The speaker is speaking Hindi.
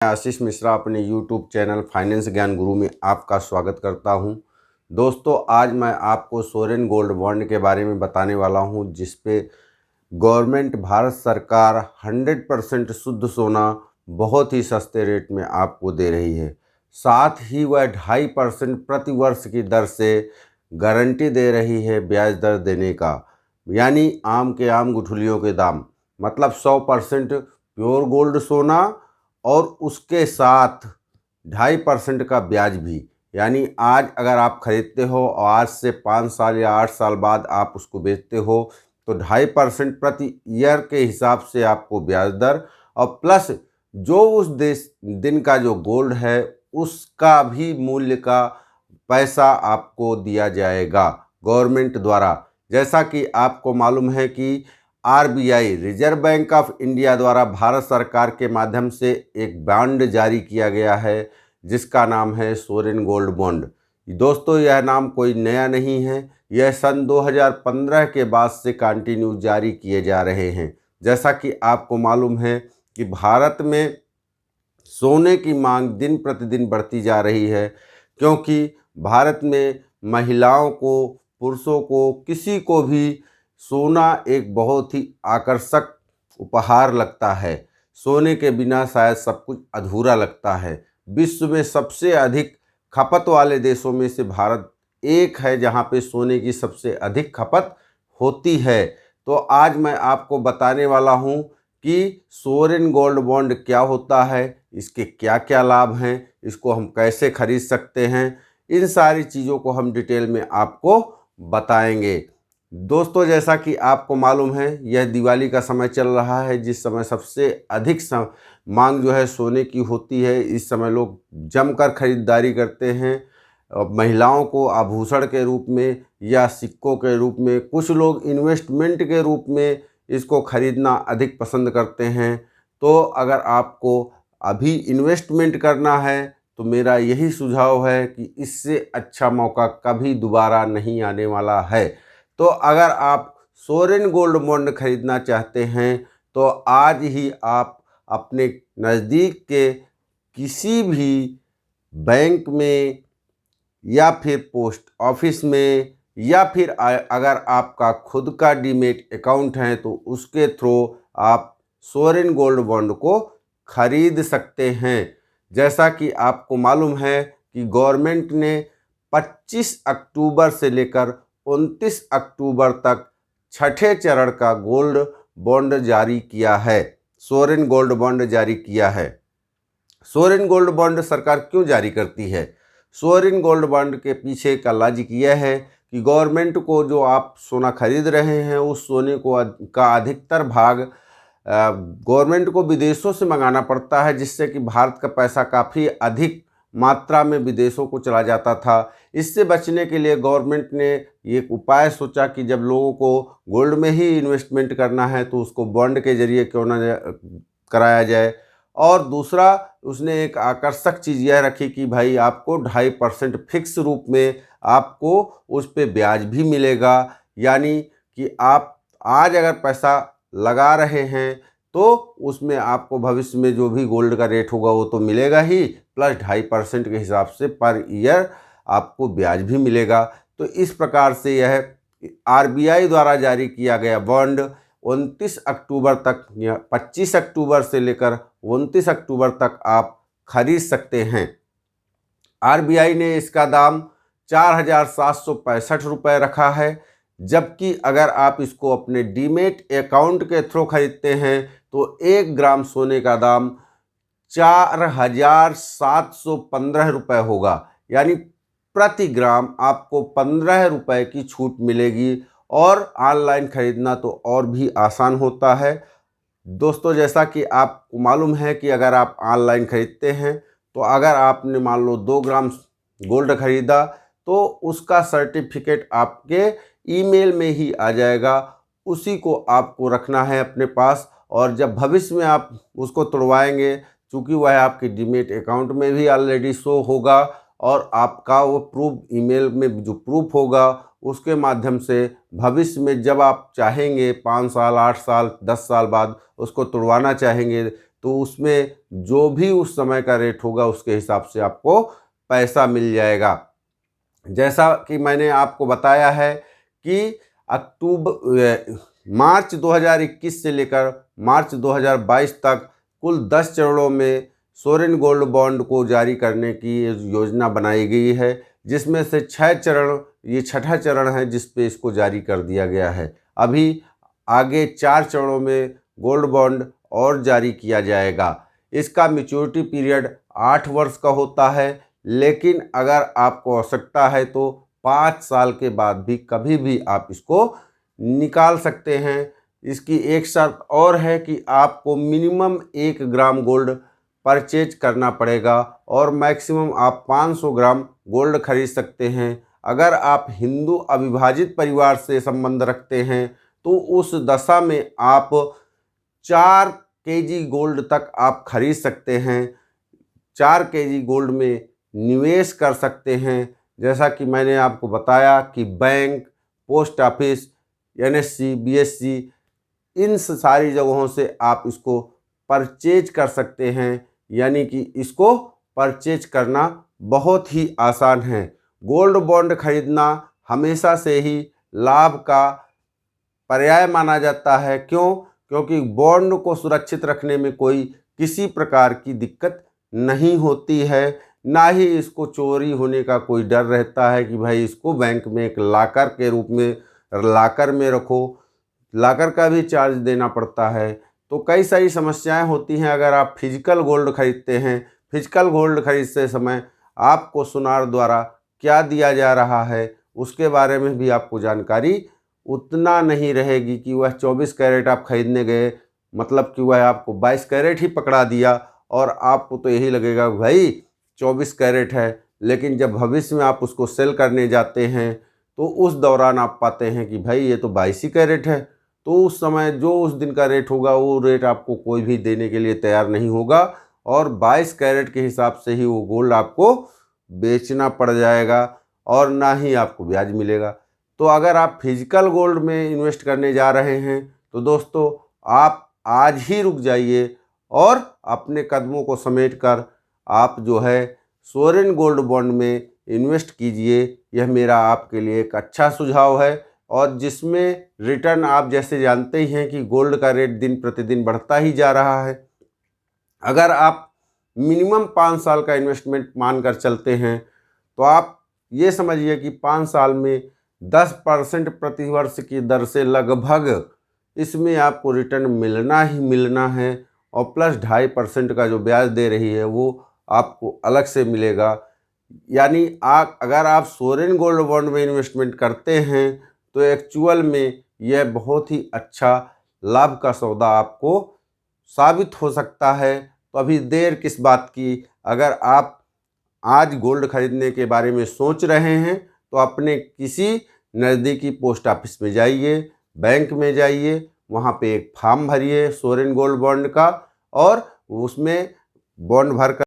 मैं आशीष मिश्रा अपने YouTube चैनल फाइनेंस ज्ञान गुरु में आपका स्वागत करता हूं। दोस्तों, आज मैं आपको सोवरेन गोल्ड बॉन्ड के बारे में बताने वाला हूं, जिस पे गवर्नमेंट भारत सरकार 100% शुद्ध सोना बहुत ही सस्ते रेट में आपको दे रही है। साथ ही वह 2.5% प्रति वर्ष की दर से गारंटी दे रही है ब्याज दर देने का, यानी आम के आम गुठलियों के दाम, मतलब 100% प्योर गोल्ड सोना और उसके साथ 2.5% का ब्याज भी। यानी आज अगर आप खरीदते हो और आज से 5 साल या 8 साल बाद आप उसको बेचते हो तो 2.5% प्रति ईयर के हिसाब से आपको ब्याज दर, और प्लस जो उस दिन का जो गोल्ड है उसका भी मूल्य का पैसा आपको दिया जाएगा गवर्नमेंट द्वारा। जैसा कि आपको मालूम है कि RBI reserve bank of India द्वारा भारत सरकार के माध्यम से एक बॉन्ड जारी किया गया है जिसका नाम है सोवरेन गोल्ड बॉन्ड। दोस्तों, यह नाम कोई नया नहीं है, यह सन 2015 के बाद से कंटिन्यू जारी किए जा रहे हैं। जैसा कि आपको मालूम है कि भारत में सोने की मांग दिन प्रतिदिन बढ़ती जा रही है, क्योंकि भारत में महिलाओं को, पुरुषों को, किसी को भी सोना एक बहुत ही आकर्षक उपहार लगता है। सोने के बिना शायद सब कुछ अधूरा लगता है। विश्व में सबसे अधिक खपत वाले देशों में से भारत एक है जहां पे सोने की सबसे अधिक खपत होती है। तो आज मैं आपको बताने वाला हूं कि सोवरेन गोल्ड बॉन्ड क्या होता है, इसके क्या क्या लाभ हैं, इसको हम कैसे खरीद सकते हैं, इन सारी चीज़ों को हम डिटेल में आपको बताएंगे। दोस्तों, जैसा कि आपको मालूम है यह दिवाली का समय चल रहा है, जिस समय सबसे अधिक मांग जो है सोने की होती है। इस समय लोग जमकर खरीदारी करते हैं, महिलाओं को आभूषण के रूप में या सिक्कों के रूप में, कुछ लोग इन्वेस्टमेंट के रूप में इसको खरीदना अधिक पसंद करते हैं। तो अगर आपको अभी इन्वेस्टमेंट करना है तो मेरा यही सुझाव है कि इससे अच्छा मौका कभी दोबारा नहीं आने वाला है। तो अगर आप सोवरेन गोल्ड बॉन्ड खरीदना चाहते हैं तो आज ही आप अपने नज़दीक के किसी भी बैंक में या फिर पोस्ट ऑफिस में, या फिर अगर आपका खुद का डीमेट अकाउंट है तो उसके थ्रू आप सोवरेन गोल्ड बॉन्ड को खरीद सकते हैं। जैसा कि आपको मालूम है कि गवर्नमेंट ने 25 अक्टूबर से लेकर 29 अक्टूबर तक छठे चरण का गोल्ड बॉन्ड जारी किया है, सोवरेन गोल्ड बॉन्ड जारी किया है। सोवरेन गोल्ड बॉन्ड सरकार क्यों जारी करती है? सोवरेन गोल्ड बॉन्ड के पीछे का लॉजिक यह है कि गवर्नमेंट को जो आप सोना खरीद रहे हैं उस सोने को का अधिकतर भाग गवर्नमेंट को विदेशों से मंगाना पड़ता है, जिससे कि भारत का पैसा काफ़ी अधिक मात्रा में विदेशों को चला जाता था। इससे बचने के लिए गवर्नमेंट ने एक उपाय सोचा कि जब लोगों को गोल्ड में ही इन्वेस्टमेंट करना है तो उसको बॉन्ड के जरिए क्यों ना कराया जाए। और दूसरा, उसने एक आकर्षक चीज़ यह रखी कि भाई आपको 2.5% फिक्स रूप में आपको उस पर ब्याज भी मिलेगा। यानी कि आप आज अगर पैसा लगा रहे हैं तो उसमें आपको भविष्य में जो भी गोल्ड का रेट होगा वो तो मिलेगा ही, प्लस 2.5% के हिसाब से पर ईयर आपको ब्याज भी मिलेगा। तो इस प्रकार से यह आरबीआई द्वारा जारी किया गया बॉन्ड 29 अक्टूबर तक या 25 अक्टूबर से लेकर 29 अक्टूबर तक आप खरीद सकते हैं। आरबीआई ने इसका दाम 4,765 रुपये रखा है, जबकि अगर आप इसको अपने डीमेट अकाउंट के थ्रू खरीदते हैं तो 1 ग्राम सोने का दाम 4,715 रुपये होगा। यानी प्रति ग्राम आपको 15 रुपये की छूट मिलेगी, और ऑनलाइन खरीदना तो और भी आसान होता है। दोस्तों, जैसा कि आपको मालूम है कि अगर आप ऑनलाइन खरीदते हैं तो अगर आपने मान लो 2 ग्राम गोल्ड खरीदा तो उसका सर्टिफिकेट आपके ईमेल में ही आ जाएगा, उसी को आपको रखना है अपने पास। और जब भविष्य में आप उसको तोड़वाएंगे, चूँकि वह आपके डीमेट अकाउंट में भी ऑलरेडी शो होगा, और आपका वो प्रूफ ईमेल में जो प्रूफ होगा उसके माध्यम से भविष्य में जब आप चाहेंगे 5 साल, 8 साल, 10 साल बाद उसको तुड़वाना चाहेंगे तो उसमें जो भी उस समय का रेट होगा उसके हिसाब से आपको पैसा मिल जाएगा। जैसा कि मैंने आपको बताया है कि मार्च 2021 से लेकर मार्च 2022 तक कुल 10 चरणों में सोवरेन गोल्ड बॉन्ड को जारी करने की योजना बनाई गई है, जिसमें से 6 चरण, ये छठा चरण है जिस पे इसको जारी कर दिया गया है। अभी आगे 4 चरणों में गोल्ड बॉन्ड और जारी किया जाएगा। इसका मैच्योरिटी पीरियड 8 वर्ष का होता है, लेकिन अगर आपको आवश्यकता है तो 5 साल के बाद भी कभी भी आप इसको निकाल सकते हैं। इसकी एक शर्त और है कि आपको मिनिमम 1 ग्राम गोल्ड परचेज करना पड़ेगा और मैक्सिमम आप 500 ग्राम गोल्ड खरीद सकते हैं। अगर आप हिंदू अविभाजित परिवार से संबंध रखते हैं तो उस दशा में आप 4 केजी गोल्ड तक आप खरीद सकते हैं। 4 केजी गोल्ड में निवेश कर सकते हैं। जैसा कि मैंने आपको बताया कि bank, post office, NSC, BSC, इन सारी जगहों से आप इसको परचेज कर सकते हैं। यानी कि इसको परचेज करना बहुत ही आसान है। गोल्ड बॉन्ड खरीदना हमेशा से ही लाभ का पर्याय माना जाता है। क्यों? क्योंकि बॉन्ड को सुरक्षित रखने में कोई किसी प्रकार की दिक्कत नहीं होती है, ना ही इसको चोरी होने का कोई डर रहता है कि भाई इसको बैंक में एक लॉकर के रूप में लॉकर में रखो, लॉकर का भी चार्ज देना पड़ता है। तो कई सारी समस्याएं होती हैं अगर आप फिजिकल गोल्ड खरीदते हैं। फिजिकल गोल्ड खरीदते समय आपको सुनार द्वारा क्या दिया जा रहा है उसके बारे में भी आपको जानकारी उतना नहीं रहेगी कि वह 24 कैरेट आप खरीदने गए, मतलब कि वह आपको 22 कैरेट ही पकड़ा दिया और आपको तो यही लगेगा भाई 24 कैरेट है, लेकिन जब भविष्य में आप उसको सेल करने जाते हैं तो उस दौरान आप पाते हैं कि भाई ये तो 22 ही कैरेट है। तो उस समय जो उस दिन का रेट होगा वो रेट आपको कोई भी देने के लिए तैयार नहीं होगा और 22 कैरेट के हिसाब से ही वो गोल्ड आपको बेचना पड़ जाएगा और ना ही आपको ब्याज मिलेगा। तो अगर आप फिजिकल गोल्ड में इन्वेस्ट करने जा रहे हैं तो दोस्तों आप आज ही रुक जाइए और अपने कदमों को समेटकर आप जो है सोवरेन गोल्ड बॉन्ड में इन्वेस्ट कीजिए। यह मेरा आपके लिए एक अच्छा सुझाव है और जिसमें रिटर्न आप जैसे जानते ही हैं कि गोल्ड का रेट दिन प्रतिदिन बढ़ता ही जा रहा है। अगर आप मिनिमम 5 साल का इन्वेस्टमेंट मानकर चलते हैं तो आप ये समझिए कि 5 साल में 10% प्रतिवर्ष की दर से लगभग इसमें आपको रिटर्न मिलना ही मिलना है और प्लस 2.5% का जो ब्याज दे रही है वो आपको अलग से मिलेगा। यानी अगर आप सोवरेन गोल्ड बॉन्ड में इन्वेस्टमेंट करते हैं तो एक्चुअल में यह बहुत ही अच्छा लाभ का सौदा आपको साबित हो सकता है। तो अभी देर किस बात की, अगर आप आज गोल्ड खरीदने के बारे में सोच रहे हैं तो अपने किसी नज़दीकी पोस्ट ऑफिस में जाइए, बैंक में जाइए, वहाँ पे एक फॉर्म भरिए सोवरेन गोल्ड बॉन्ड का और उसमें बॉन्ड भर कर